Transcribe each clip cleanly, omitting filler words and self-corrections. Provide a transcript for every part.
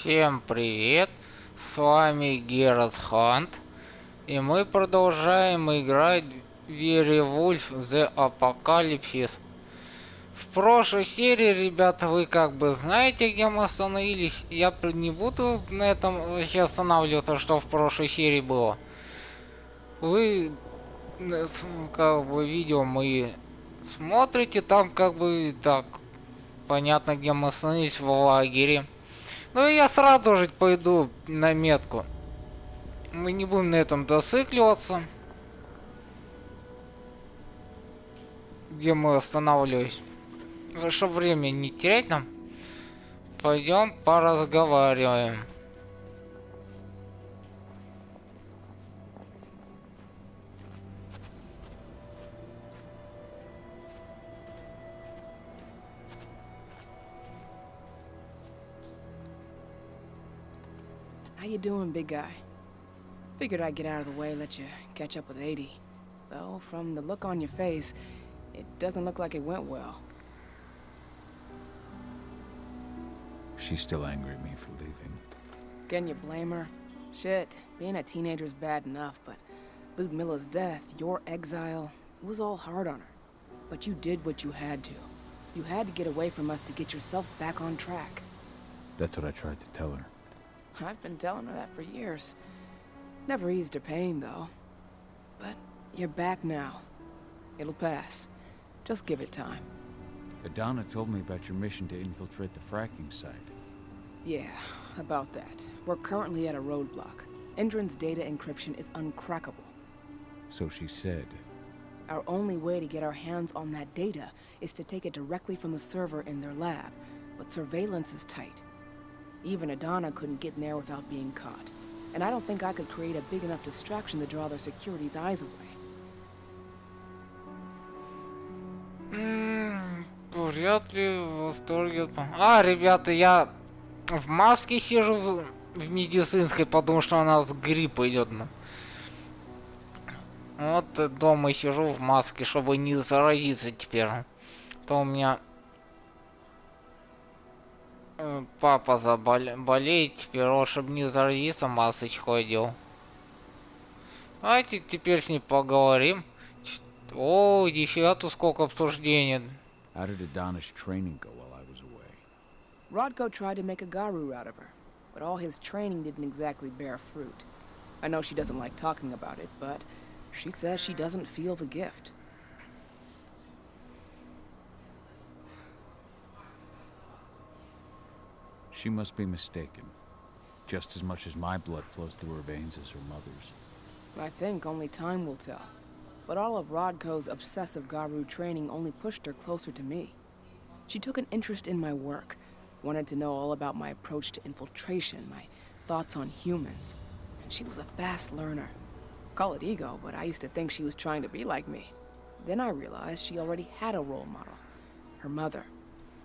Всем привет, с вами Герат Хант, и мы продолжаем играть в Werewolf The Apocalypse. В прошлой серии, ребята, вы как бы знаете, где мы остановились. Я не буду на этом вообще останавливаться, что в прошлой серии было. Вы, как бы, видео мы смотрите, там как бы так понятно, где мы остановились, в лагере. Ну и я сразу же пойду на метку. Мы не будем на этом зацикливаться. Где мы останавливались. Чтобы время не терять нам. Пойдем поразговариваем. How you doing, big guy? Figured I'd get out of the way, let you catch up with 80. Though, from the look on your face, it doesn't look like it went well. She's still angry at me for leaving. Can you blame her? Shit, being a teenager's bad enough, but Ludmilla's death, your exile, it was all hard on her. But you did what you had to. You had to get away from us to get yourself back on track. That's what I tried to tell her. I've been telling her that for years. Never eased her pain, though. But you're back now. It'll pass. Just give it time. Adana told me about your mission to infiltrate the fracking site. Yeah, about that. We're currently at a roadblock. Endron's data encryption is uncrackable. So she said. Our only way to get our hands on that data is to take it directly from the server in their lab. But surveillance is tight. Even Adana couldn't get in there without being caught. And I don't think I could create a big enough distraction to draw their security's eyes away. Вряд ли в восторге. Ребята, я в маске сижу в медицинской, потому что у нас грипп идет. Вот дома сижу в маске, чтобы не заразиться теперь. То у меня папа болеет теперь, вот, чтобы не заразиться, масочку одел. Давайте теперь с ней поговорим. О, нифига тут сколько обсуждений. How did Adana's training go while I was away? Rodko tried to make a Garu out of her, but all his training didn't exactly bear fruit. I know she doesn't like talking about it, but she says she doesn't feel the gift. She must be mistaken. Just as much as my blood flows through her veins as her mother's. I think only time will tell. But all of Rodko's obsessive Garu training only pushed her closer to me. She took an interest in my work, wanted to know all about my approach to infiltration, my thoughts on humans. And she was a fast learner. Call it ego, but I used to think she was trying to be like me. Then I realized she already had a role model, her mother.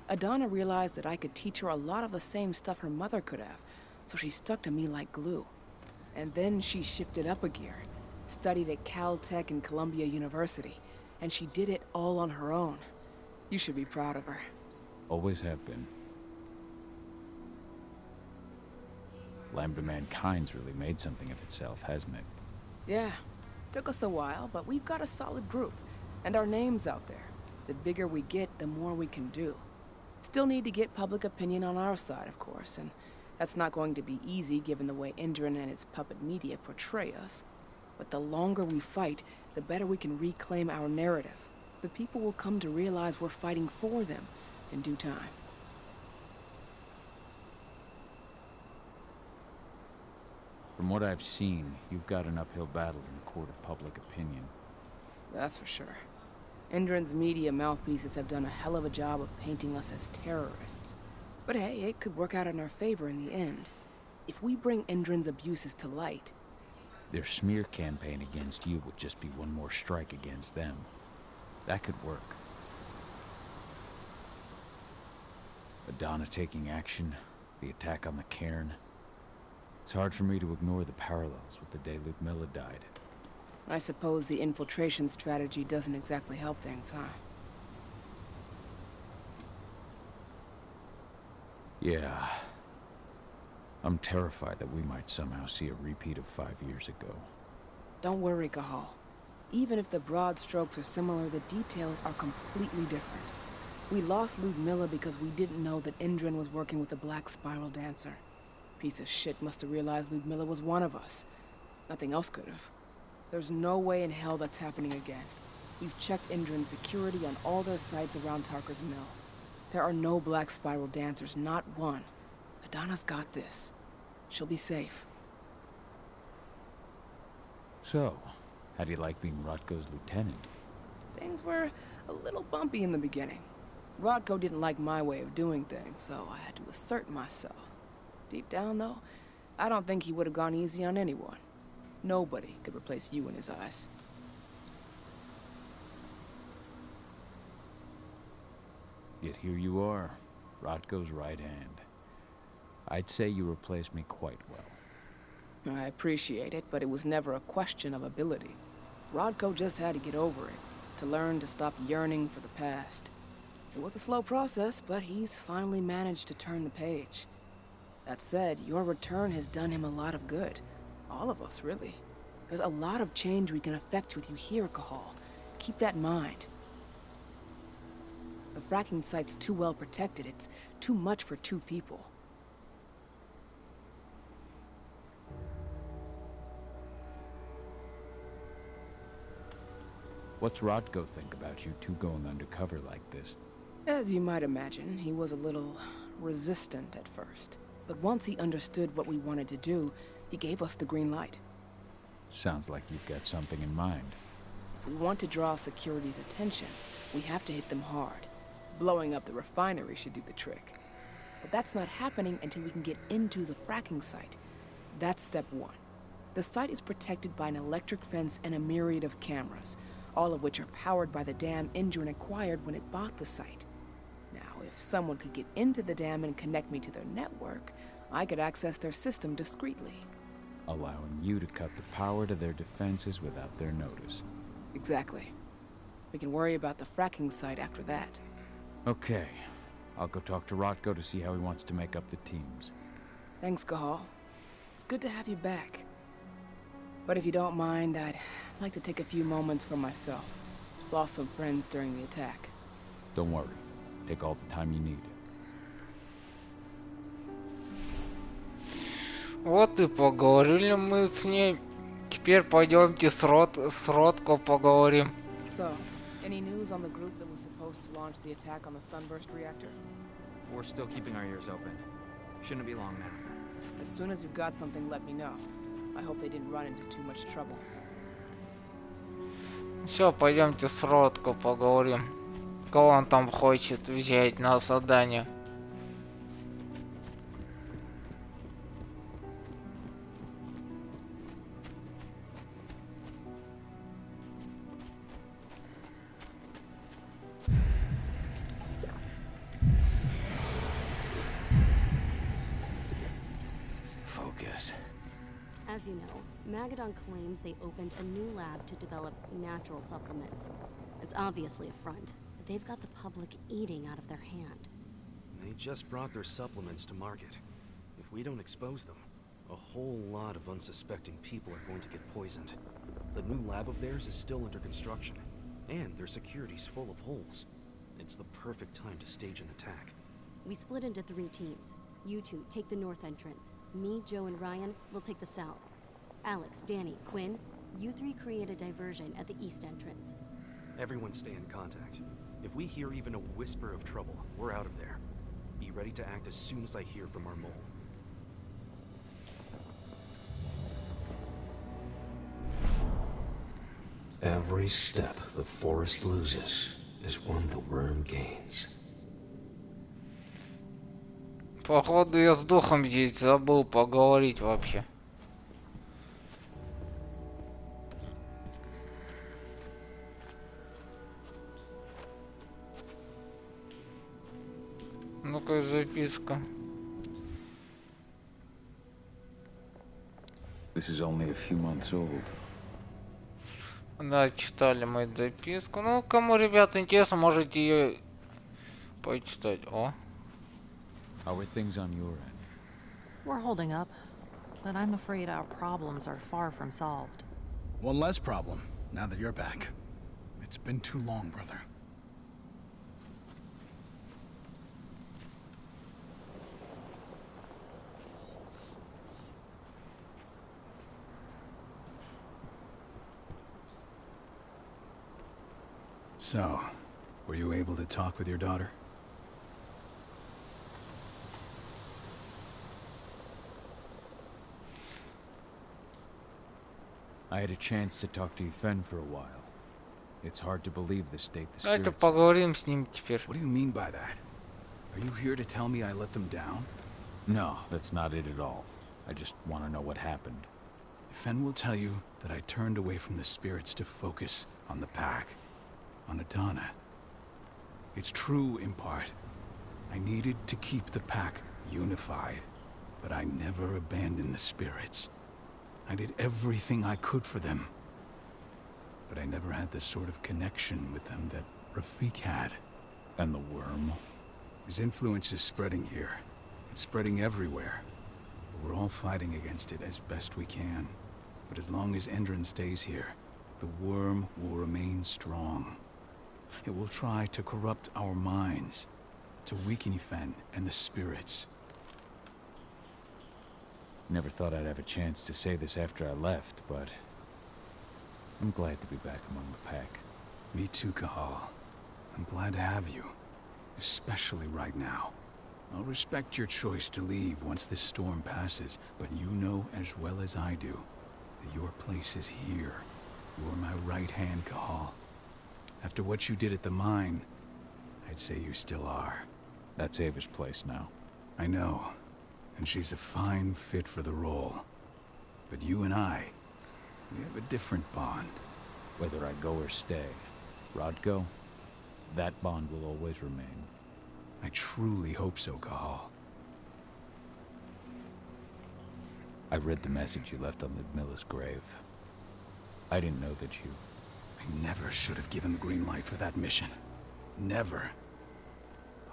Adana realized that I could teach her a lot of the same stuff her mother could have, so she stuck to me like glue. And then she shifted up a gear, studied at Caltech and Columbia University, and she did it all on her own. You should be proud of her. Always have been. Lambda Mankind's really made something of itself, hasn't it? Yeah, took us a while, but we've got a solid group, and our name's out there. The bigger we get, the more we can do. Still need to get public opinion on our side, of course, and that's not going to be easy given the way Endron and its puppet media portray us. But the longer we fight, the better we can reclaim our narrative. The people will come to realize we're fighting for them in due time. From what I've seen, you've got an uphill battle in the court of public opinion. That's for sure. Endron's media mouthpieces have done a hell of a job of painting us as terrorists. But hey, it could work out in our favor in the end. If we bring Endron's abuses to light... Their smear campaign against you would just be one more strike against them. That could work. Adana taking action, the attack on the cairn. It's hard for me to ignore the parallels with the day Ludmilla died. I suppose the infiltration strategy doesn't exactly help things, huh? Yeah. I'm terrified that we might somehow see a repeat of 5 years ago. Don't worry, Cahal. Even if the broad strokes are similar, the details are completely different. We lost Ludmilla because we didn't know that Indran was working with the Black Spiral Dancer. Piece of shit must have realized Ludmilla was one of us. Nothing else could have. There's no way in hell that's happening again. We've checked Indran's security on all their sites around Tarker's Mill. There are no Black Spiral Dancers, not one. Adana's got this. She'll be safe. So, how do you like being Rotko's lieutenant? Things were a little bumpy in the beginning. Rodko didn't like my way of doing things, so I had to assert myself. Deep down, though, I don't think he would have gone easy on anyone. Nobody could replace you in his eyes. Yet here you are, Rotko's right hand. I'd say you replaced me quite well. I appreciate it, but it was never a question of ability. Rodko just had to get over it, to learn to stop yearning for the past. It was a slow process, but he's finally managed to turn the page. That said, your return has done him a lot of good. All of us, really. There's a lot of change we can effect with you here, Cahal. Keep that in mind. The fracking site's too well protected. It's too much for 2 people. What's Rotko think about you two going undercover like this? As you might imagine, he was a little resistant at first. But once he understood what we wanted to do, he gave us the green light. Sounds like you've got something in mind. If we want to draw security's attention, we have to hit them hard. Blowing up the refinery should do the trick. But that's not happening until we can get into the fracking site. That's step 1. The site is protected by an electric fence and a myriad of cameras, all of which are powered by the dam Indran acquired when it bought the site. Now, if someone could get into the dam and connect me to their network, I could access their system discreetly. Allowing you to cut the power to their defenses without their notice. Exactly. We can worry about the fracking site after that. Okay. I'll go talk to Rotko to see how he wants to make up the teams. Thanks, Cahal. It's good to have you back. But if you don't mind, I'd like to take a few moments for myself. Lost some friends during the attack. Don't worry. Take all the time you need. Вот и поговорили мы с ней. Теперь пойдемте с Ротко поговорим. So, any news on the group that was supposed to launch the attack on the Sunburst reactor? We're still keeping our ears open. Shouldn't be long now. As soon as you've got something, let me know. I hope they didn't run into too much trouble. Все, пойдемте с Ротко поговорим. Кого он там хочет взять на задание? Focus. As you know, Magadon claims they opened a new lab to develop natural supplements. It's obviously a front, but they've got the public eating out of their hand. They just brought their supplements to market. If we don't expose them, a whole lot of unsuspecting people are going to get poisoned. The new lab of theirs is still under construction, and their security's full of holes. It's the perfect time to stage an attack. We split into 3 teams. You 2 take the north entrance. Me, Joe, and Ryan will take the south. Alex, Danny, Quinn, you 3 create a diversion at the east entrance. Everyone stay in contact. If we hear even a whisper of trouble, we're out of there. Be ready to act as soon as I hear from our mole. Every step the forest loses is one the worm gains. Походу я с духом здесь забыл поговорить вообще. Ну-ка, записка. This is only a few months old. Да, читали мы записку. Ну, кому, ребят, интересно, можете ее почитать. О. How are things on your end? We're holding up, but I'm afraid our problems are far from solved. One less problem, now that you're back. It's been too long, brother. So, were you able to talk with your daughter? I had a chance to talk to Yfen for a while. It's hard to believe the state the Давайте spirits... поговорим с ним теперь. What do you mean by that? Are you here to tell me I let them down? No, that's not it at all. I just want to know what happened. Yfen will tell you that I turned away from the spirits to focus on the pack. On Adana. It's true in part. I needed to keep the pack unified, but I never abandoned the spirits. I did everything I could for them. But I never had the sort of connection with them that Rafik had. And the worm? His influence is spreading here. It's spreading everywhere. We're all fighting against it as best we can. But as long as Endron stays here, the worm will remain strong. It will try to corrupt our minds, to weaken Yfen and the spirits. Never thought I'd have a chance to say this after I left, but... I'm glad to be back among the pack. Me too, Cahal. I'm glad to have you. Especially right now. I'll respect your choice to leave once this storm passes, but you know as well as I do that your place is here. You're my right hand, Cahal. After what you did at the mine, I'd say you still are. That's Ava's place now. I know, and she's a fine fit for the role. But you and I, we have a different bond. Whether I go or stay, Rodko, that bond will always remain. I truly hope so, Cahal. I read the message you left on Ludmilla's grave. I didn't know that you... I never should have given the green light for that mission. Never.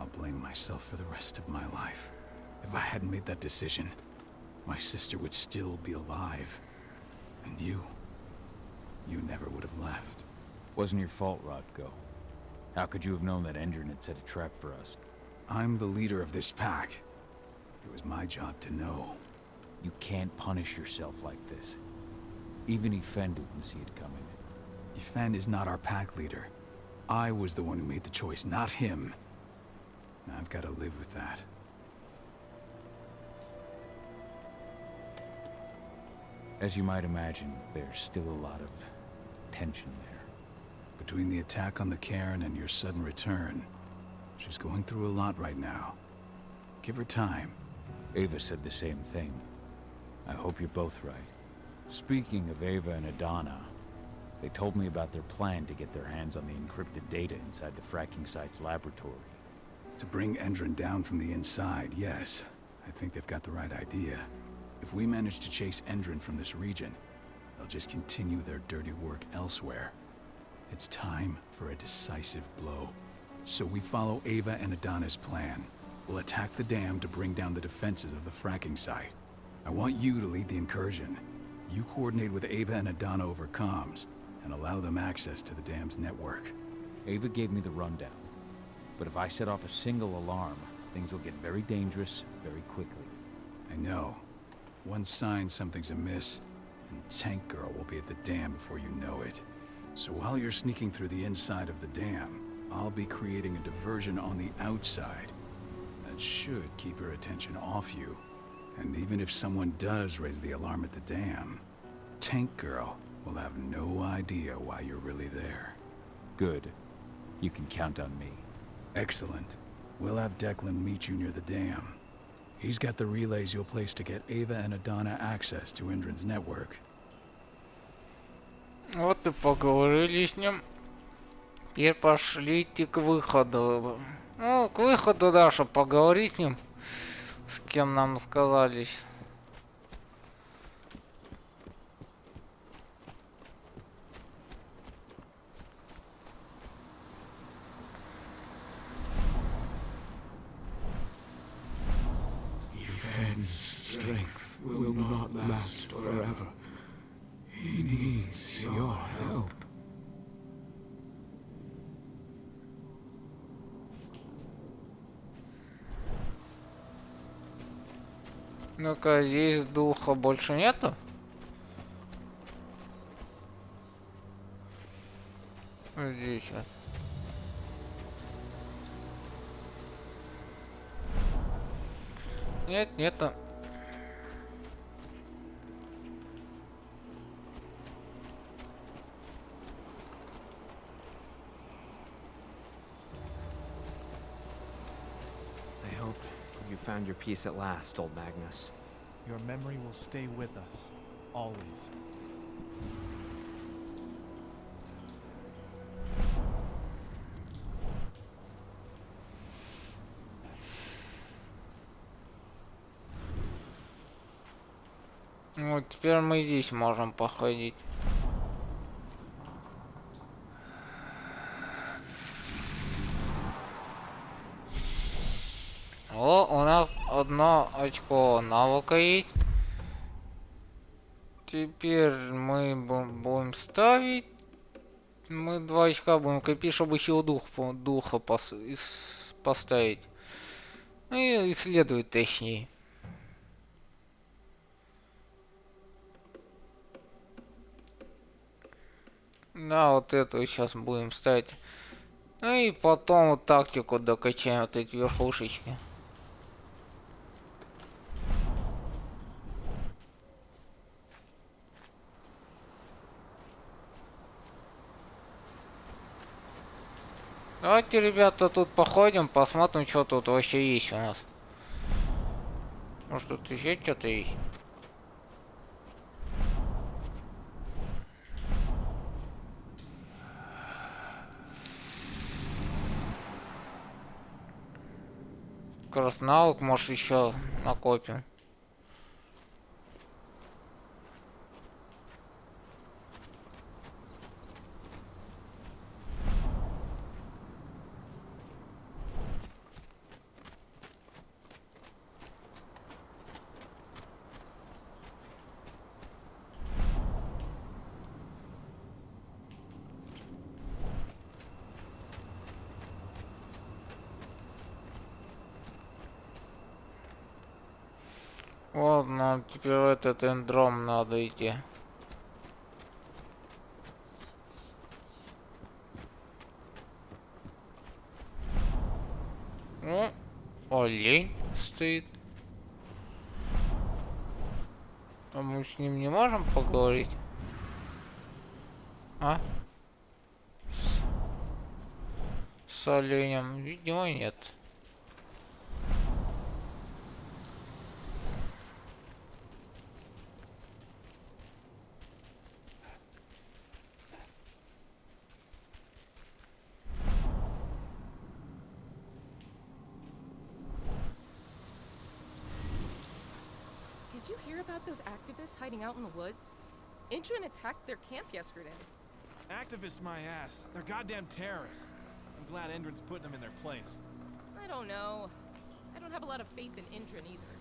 I'll blame myself for the rest of my life. If I hadn't made that decision, my sister would still be alive. And you never would have left. Wasn't your fault, Rodko. How could you have known that Endron had set a trap for us? I'm the leader of this pack. It was my job to know. You can't punish yourself like this. Even Yfen didn't see it coming. Yfen is not our pack leader. I was the one who made the choice, not him. And I've got to live with that. As you might imagine, there's still a lot of tension there. Between the attack on the cairn and your sudden return, she's going through a lot right now. Give her time. Ava said the same thing. I hope you're both right. Speaking of Ava and Adana, they told me about their plan to get their hands on the encrypted data inside the fracking site's laboratory. To bring Endron down from the inside, yes. I think they've got the right idea. If we manage to chase Endron from this region, they'll just continue their dirty work elsewhere. It's time for a decisive blow. So we follow Ava and Adana's plan. We'll attack the dam to bring down the defenses of the fracking site. I want you to lead the incursion. You coordinate with Ava and Adana over comms, and allow them access to the dam's network. Ava gave me the rundown. But if I set off a single alarm, things will get very dangerous very quickly. I know. One sign something's amiss, and Tank Girl will be at the dam before you know it. So while you're sneaking through the inside of the dam, I'll be creating a diversion on the outside. That should keep her attention off you. And even if someone does raise the alarm at the dam, Tank Girl will have no idea why you're really there. Good. You can count on me. Excellent. We'll have Declan meet you near the dam. He's got the relays you'll place to get Ava and Adana access to Endron's network. Вот и поговорили с ним. Теперь пошлите к выходу. Ну, к выходу, да, чтобы поговорить с ним. С кем нам сказались. Yfen's strength will not last forever. He needs your help. Ну-ка, здесь духа больше нету? Здесь вот. Нет, нету. I hope you found your peace at last, old Magnus. Your memory will stay with us, always. Вот теперь мы здесь можем походить. О, у нас одно очко навыка есть. Теперь мы будем ставить. Мы 2 очка будем копить, чтобы силу духа поставить. Ну и исследовать точнее. Да, вот эту сейчас будем ставить. Ну и потом вот тактику докачаем, вот эти верхушечки. Давайте, ребята, тут походим, посмотрим, что тут вообще есть у нас. Может, тут еще что-то есть? Как раз навык, может, еще накопим. Вот, нам теперь в этот эндром надо идти. О, олень стоит. А мы с ним не можем поговорить? А? С оленем? Видимо, нет. Did you hear about those activists hiding out in the woods? Intron attacked their camp yesterday. Activists, my ass. They're goddamn terrorists. I'm glad Endron's putting them in their place. I don't know. I don't have a lot of faith in Intron either.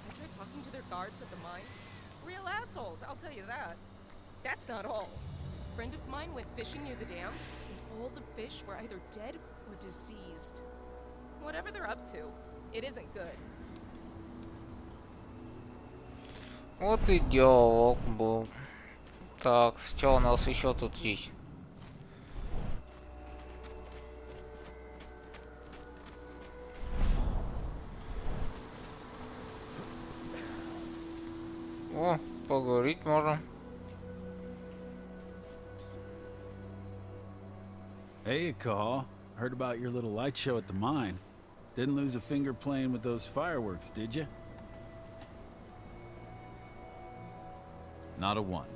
I tried talking to their guards at the mine. Real assholes, I'll tell you that. That's not all. A friend of mine went fishing near the dam, and all the fish were either dead or diseased. Whatever they're up to, it isn't good. Вот и диалог был. Так, что у нас еще тут есть? О, поговорить можно. Hey, Call. Heard about your little light show at the mine. Didn't lose a finger playing with those fireworks, did you? Not a one.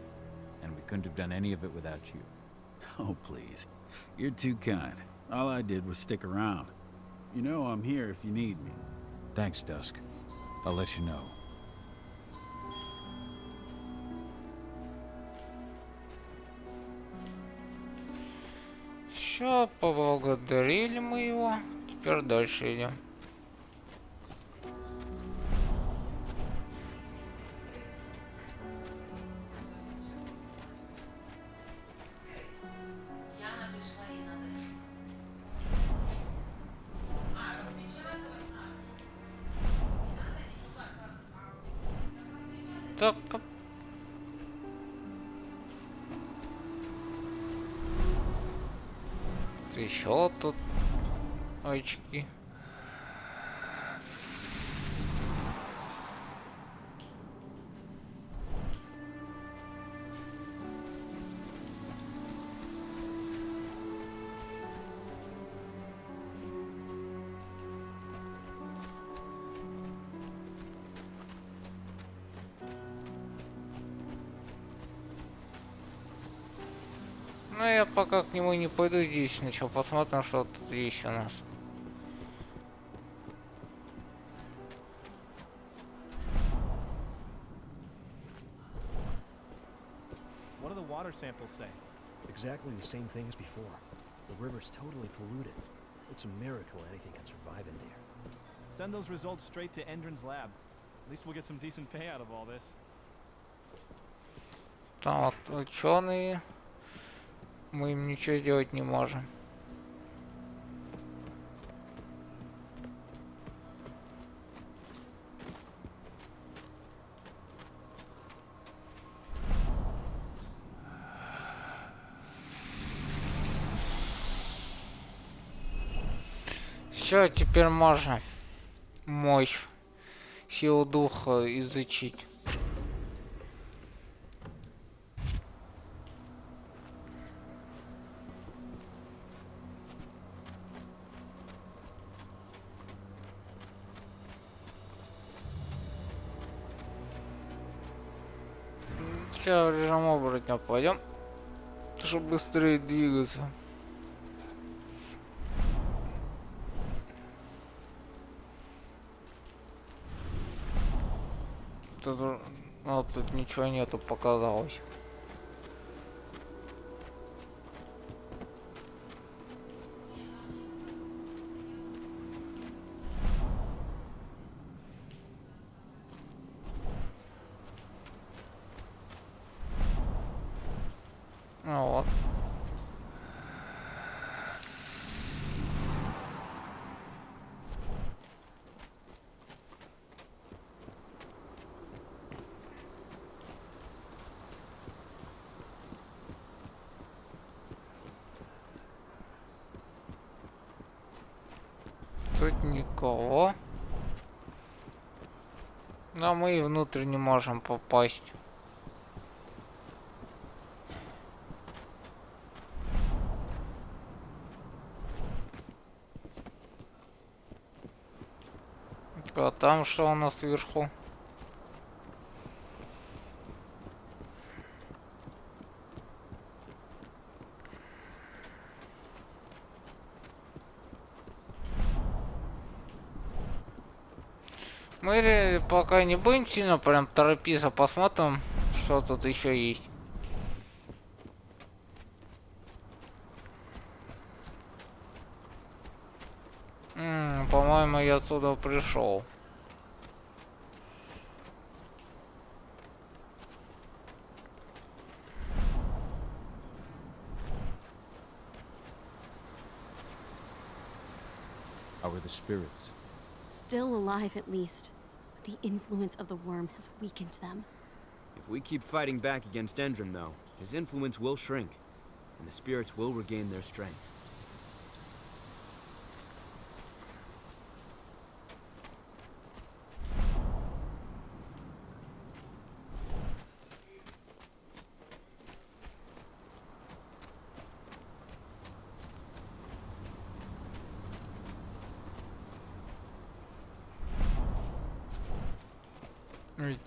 And we couldn't have done any of it without you. Oh, please. You're too kind. All I did was stick around. You know I'm here if you need me. Thanks, Dusk. I'll let you know. Все, поблагодарили мы его. Теперь дальше идем. Так. Еще тут очки. Ну, я пока к нему не пойду здесь сначала, посмотрим, что тут есть у нас. What do the water samples say? Exactly the same thing as before. The river's totally polluted. It's a miracle anything can survive in there. Send those results straight to Endron's lab. At least we'll get some decent pay out of all this. Там вот ученые. Мы им ничего сделать не можем. Все, теперь можно мощь, силу духа изучить. Сейчас в режим оборотня пойдем, чтобы быстрее двигаться. Тут, ну, тут ничего нету, показалось. Ну вот. Тут никого. Но мы и внутрь не можем попасть. А там что у нас вверху? Мы пока не будем сильно прям торопиться, посмотрим, что тут еще есть. По-моему, я отсюда пришел. How are the spirits? Still alive, at least. But the influence of the worm has weakened them. If we keep fighting back against Endron, though, his influence will shrink, and the spirits will regain their strength.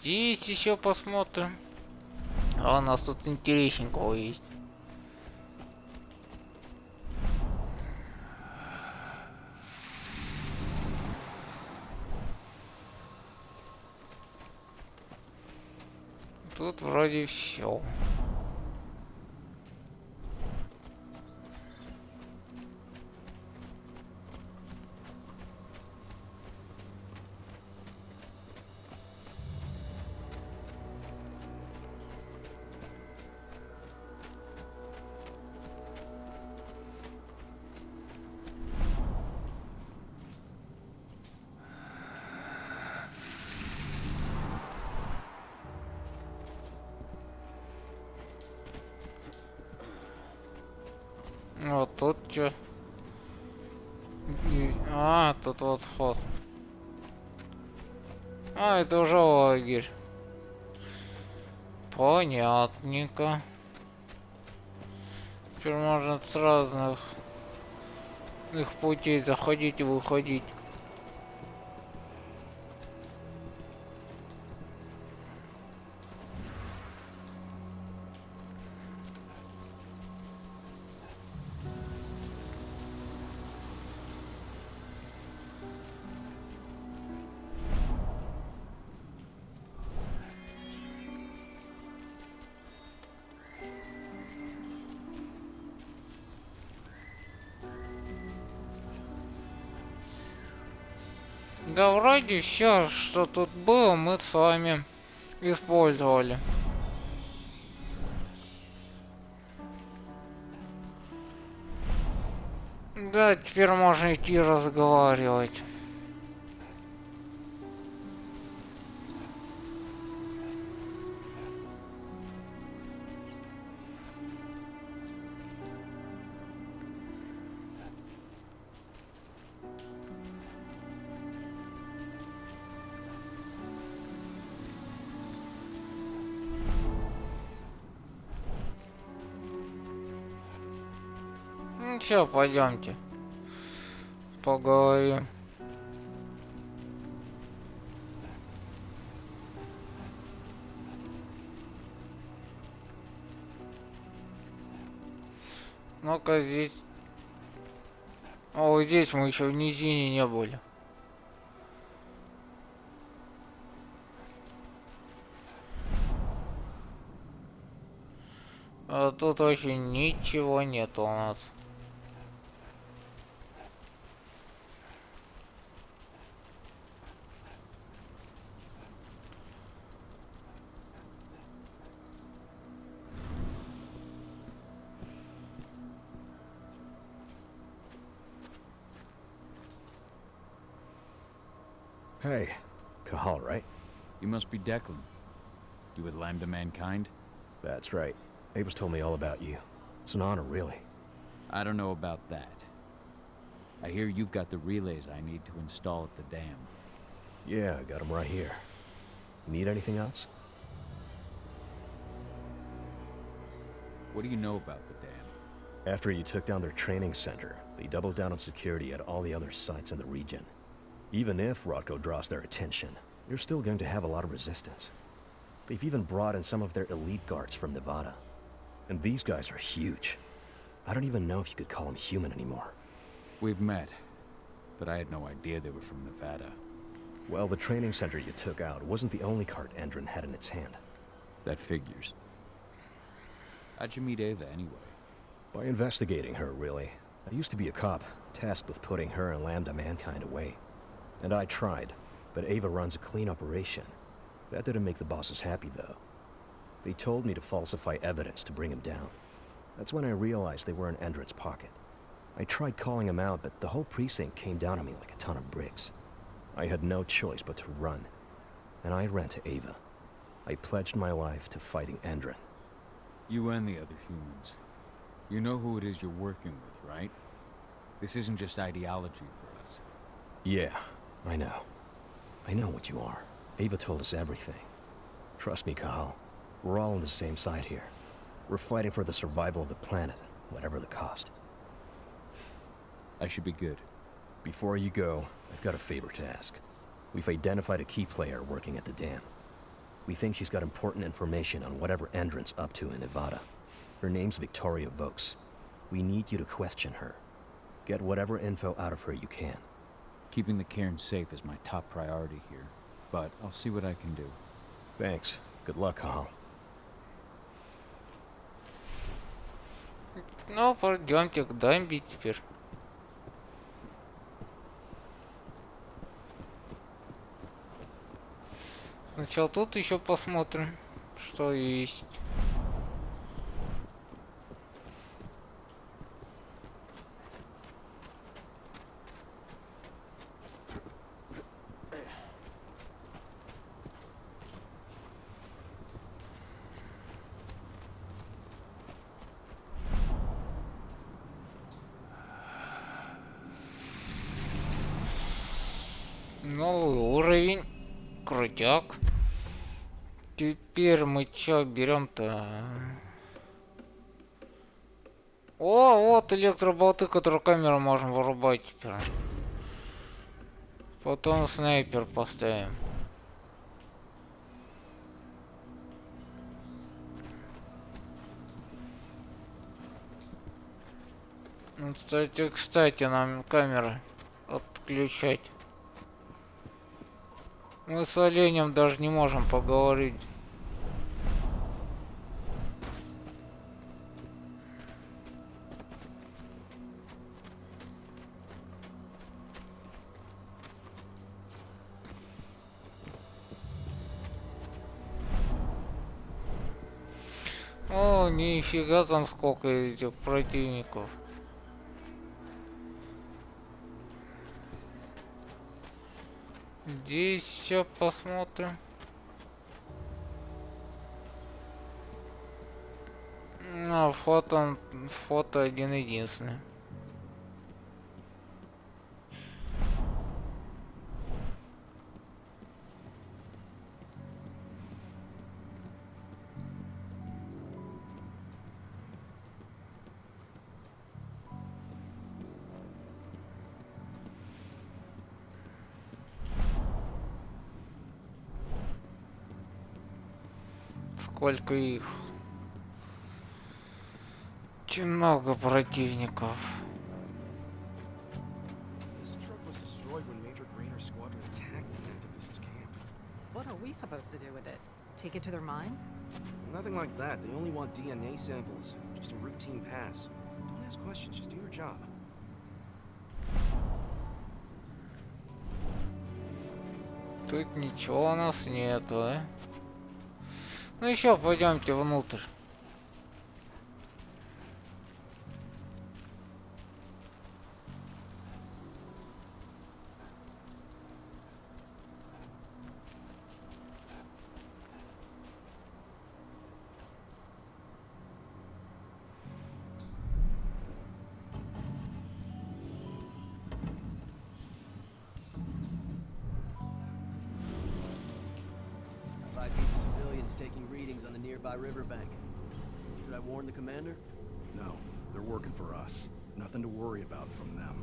Здесь еще посмотрим. А у нас тут интересненького есть. Тут вроде все. Вот тут что? А, тут вот вход. А, это уже лагерь. Понятненько. Теперь можно с разных их путей заходить и выходить. Да вроде все, что тут было, мы с вами использовали. Да, теперь можно идти разговаривать. Ну все, пойдемте. Поговорим. Ну-ка здесь. О, здесь мы еще в низине не были. А тут вообще ничего нет у нас. Hey, Cahal, right? You must be Declan. You with Lambda Mankind? That's right. Ava's told me all about you. It's an honor, really. I don't know about that. I hear you've got the relays I need to install at the dam. Yeah, I got them right here. Need anything else? What do you know about the dam? After you took down their training center, they doubled down on security at all the other sites in the region. Even if Rodko draws their attention, you're still going to have a lot of resistance. They've even brought in some of their elite guards from Nevada. And these guys are huge. I don't even know if you could call them human anymore. We've met, but I had no idea they were from Nevada. Well, the training center you took out wasn't the only card Endron had in its hand. That figures. How'd you meet Ava anyway? By investigating her, really. I used to be a cop, tasked with putting her and Lambda Mankind away. And I tried, but Ava runs a clean operation. That didn't make the bosses happy, though. They told me to falsify evidence to bring him down. That's when I realized they were in Endron's pocket. I tried calling him out, but the whole precinct came down on me like a ton of bricks. I had no choice but to run. And I ran to Ava. I pledged my life to fighting Endron. You and the other humans. You know who it is you're working with, right? This isn't just ideology for us. Yeah, I know. I know what you are. Ava told us everything. Trust me, Cahal. We're all on the same side here. We're fighting for the survival of the planet, whatever the cost. I should be good. Before you go, I've got a favor to ask. We've identified a key player working at the dam. We think she's got important information on whatever Endron's up to in Nevada. Her name's Victoria Vokes. We need you to question her. Get whatever info out of her you can. Keeping the cairn safe is my top priority here, but I'll see what I can do. Thanks. Good luck, Cahal. Ну, пойдемте к дамбе теперь. Сначала тут еще посмотрим, что есть. Новый уровень. Крутяк. Теперь мы чё берем-то? О, вот электроболты, которые камеру можем вырубать теперь. Потом снайпер поставим. Ну, кстати, нам камеры отключать. Мы с оленем даже не можем поговорить. О, нифига там сколько этих противников. Здесь сейчас посмотрим. Ну, фото один-единственный. Сколько их? Очень много противников. This truck was destroyed when Major Grainer's squadron attacked the activists' camp. What are we supposed to do with it? Take it to their mine? Nothing like that. They only want DNA samples. Just a routine pass. Don't ask questions, just do your job. Тут ничего у нас нету, Ну еще пойдемте внутрь. Taking readings on the nearby riverbank. Should I warn the commander? No, they're working for us. Nothing to worry about from them.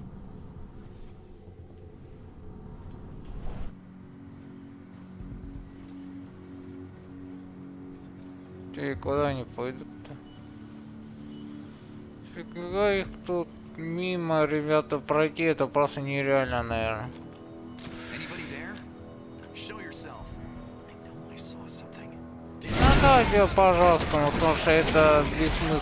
Ты куда они пойдут-то? Фига их тут мимо, ребята, пройти, это просто нереально, наверное. Дайте, пожалуйста, ну, потому что это бессмысленно.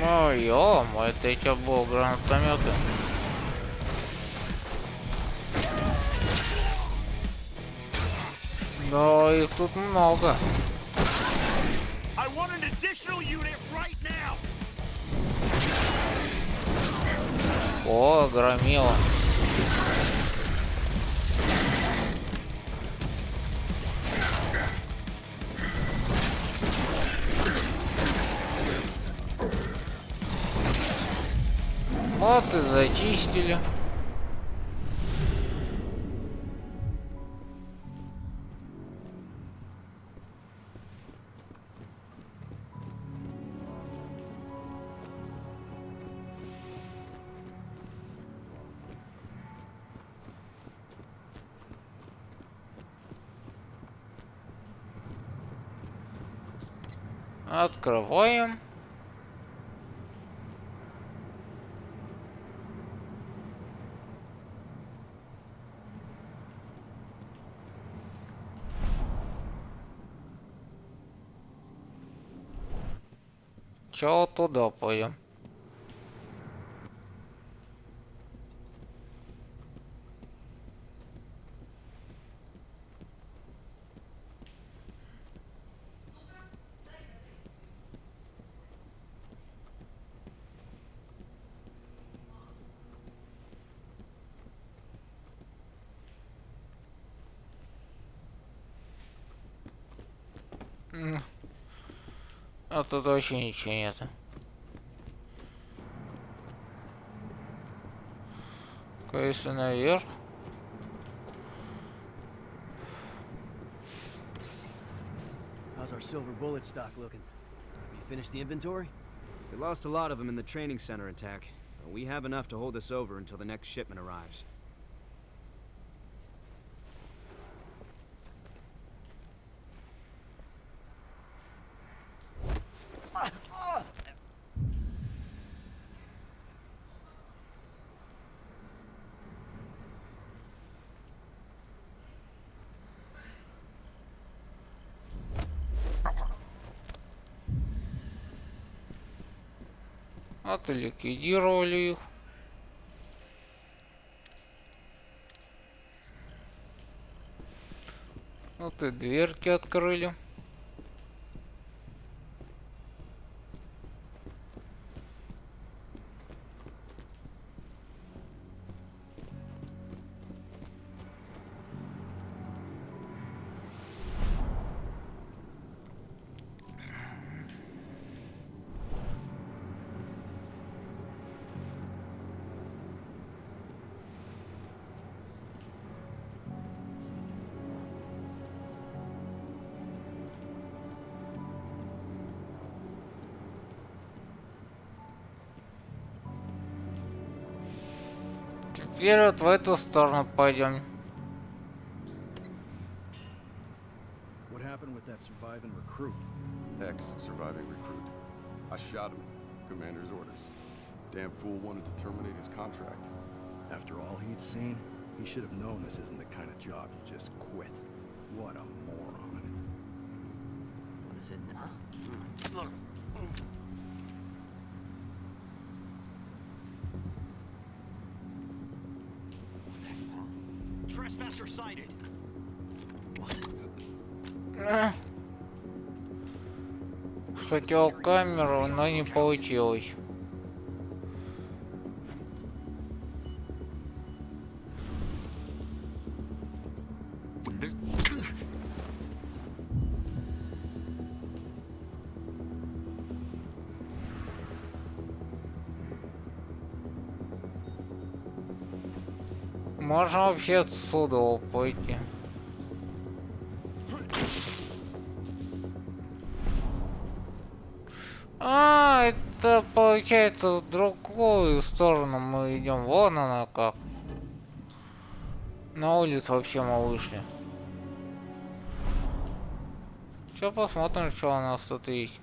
Ну, ё-моё, это что было, гранатометы? Да, их тут много. О, громило. Вот и зачистили. Открываем. Чё туда пойдем? А тут вообще ничего нету. Если наверх. How's our silver bullet stock looking? You finished the inventory? We lost a lot of them in the training center attack, but we have enough to hold us over until the next shipment arrives. Ликвидировали их. Вот и дверки открыли. Теперь вот в эту сторону пойдем. What happened with that surviving recruit? Ex-surviving recruit. I shot him. Commander's orders. Damn fool wanted to terminate his contract. After all he'd seen, he should have known this isn't the kind of job you just quit. What a moron. What is it now? Trespasser sighted. Хотел камеру, но не получилось. Можно вообще отсюда пойти. А, это получается в другую сторону мы идем. Вон она как. На улицу вообще мы вышли. Сейчас посмотрим, что у нас тут есть.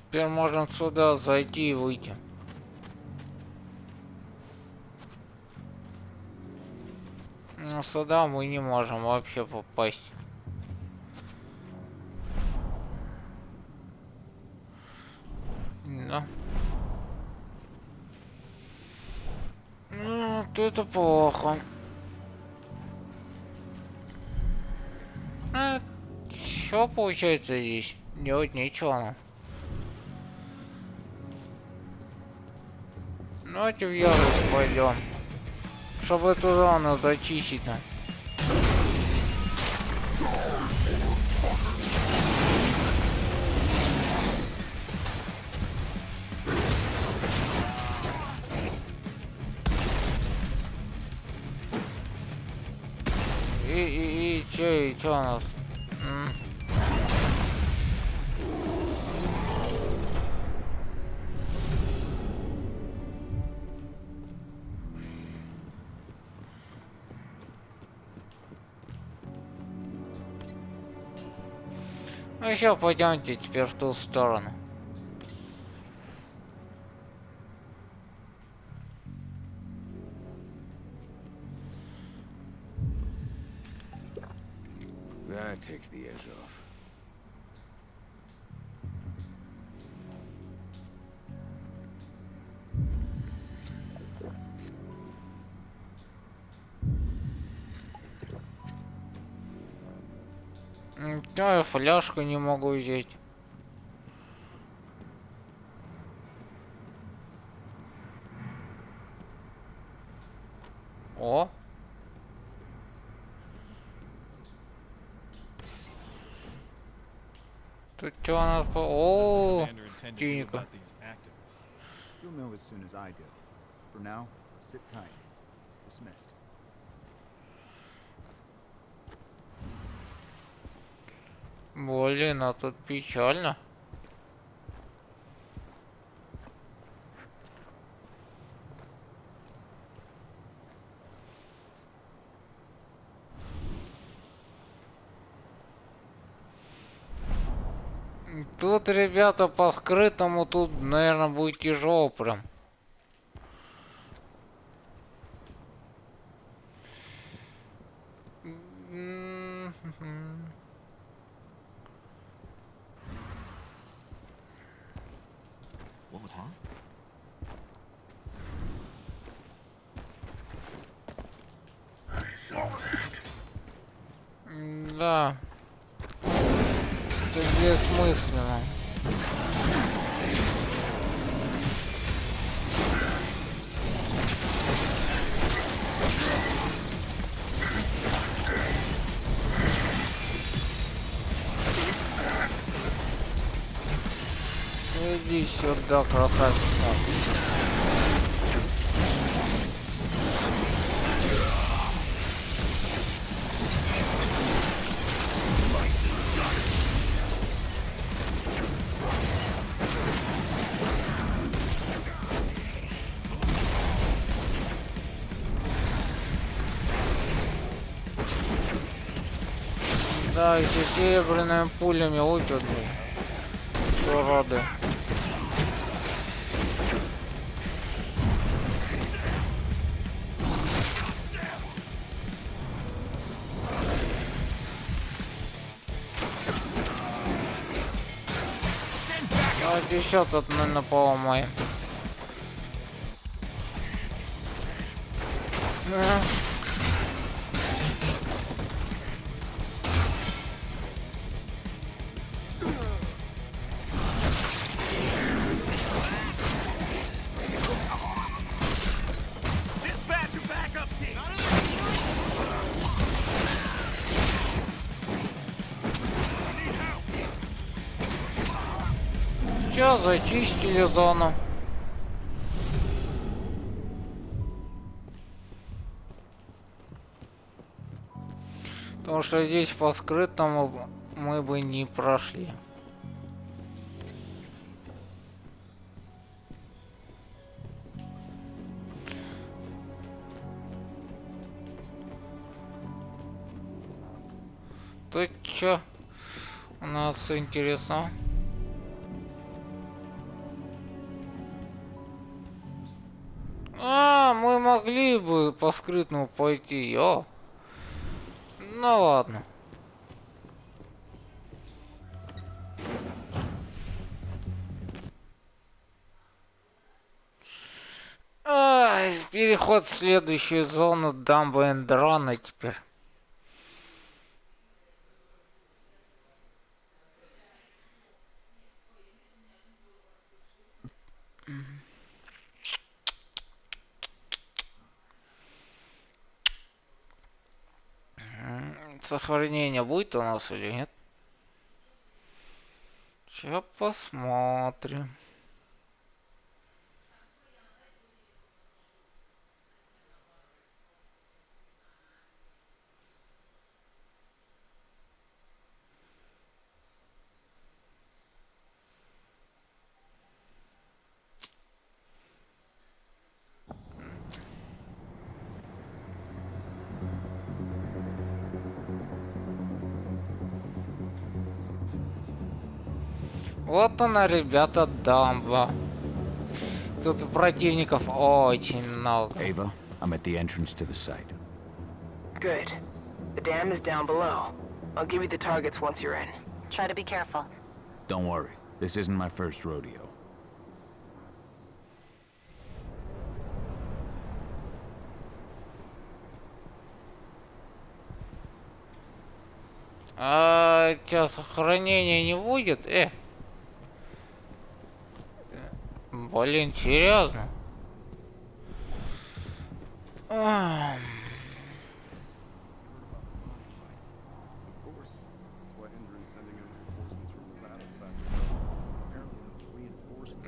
Теперь можно сюда зайти и выйти. Но сюда мы не можем вообще попасть. Да. Ну, вот это плохо. Что получается здесь? Делать нечего. Давайте в ярость пойдем, чтобы эту зону зачистить. И чё у нас? Ну еще пойдемте теперь в ту сторону. That takes the edge off. Да, я фляжку не могу взять. О! Тут что у нас по... О, денег. You'll know as soon as I do. For now, sit tight. Dismissed. Блин, а тут печально. Тут, ребята, по скрытому, тут, наверное, будет тяжело прям. Да. Это бессмысленно. Иди сюда, красавица. Да, эти серебряными пулями лупят, блин. Уроды. Давайте еще тут, наверное, поломаем. Сейчас зачистили зону. Потому что здесь по скрытому мы бы не прошли. Тут чё у нас интересно? А, мы могли бы по скрытному пойти, о. Ну ладно. Переход в следующую зону дамбы Эндрона теперь. Сохранение будет у нас или нет? Сейчас посмотрим. Вот она, ребята, дамба. Тут противников очень много. Ava, I'm at the entrance to the site. Good. The dam is down below. I'll give you the targets once you're in. Try to be careful. Don't worry, this isn't my first rodeo. у тебя сохранения не будет? Блин, серьезно?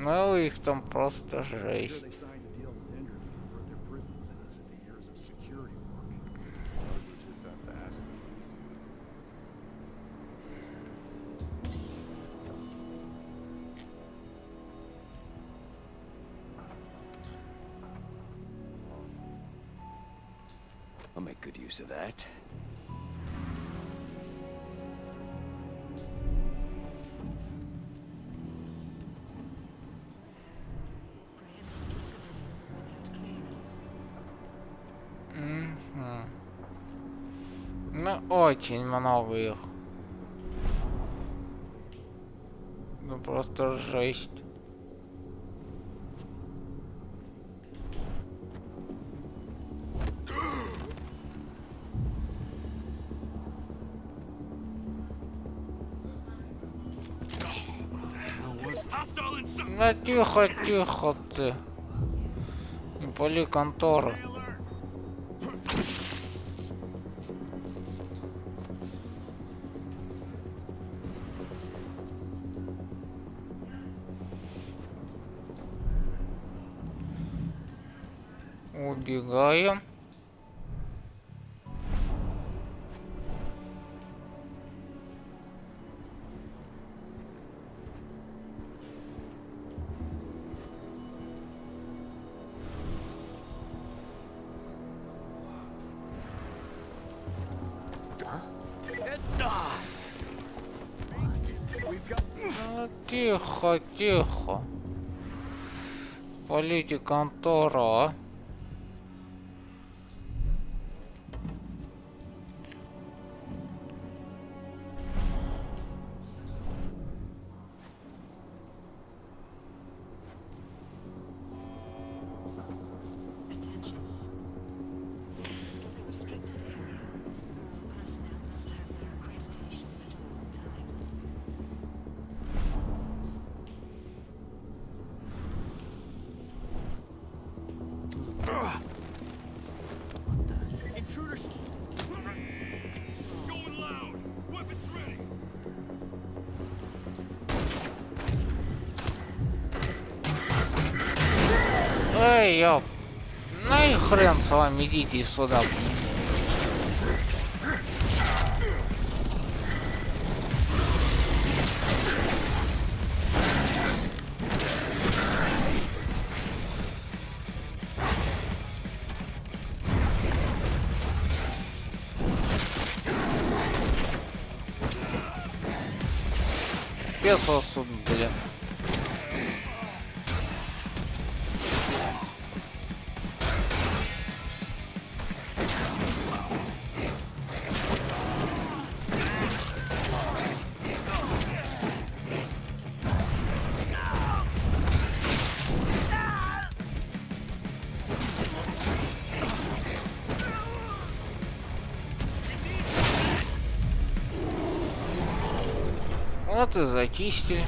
Ну их там просто жесть. I'll make good use of that. Ну, очень много их. Ну, просто жесть. Да тихо, тихо ты. Не пали контору. Убегаем. Ну, тихо, тихо. Полите контору, а? Intruders! Going loud! Weapons ready! Эй, ёп. Ну и хрен с вами, идите сюда. Спецсосуд, блин. Вот и зачистили.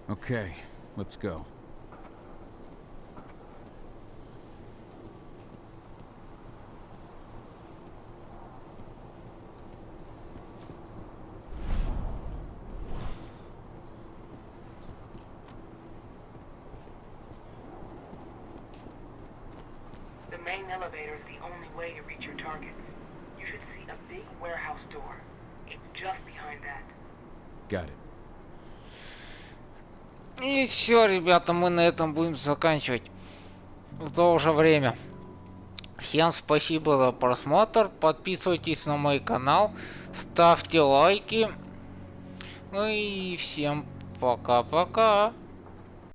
Okay, let's go. The main elevator is the only way to reach your targets. You should see a big warehouse door. It's just behind that. Got it. И все, ребята, мы на этом будем заканчивать в то же время. Всем спасибо за просмотр. Подписывайтесь на мой канал. Ставьте лайки. Ну и всем пока-пока.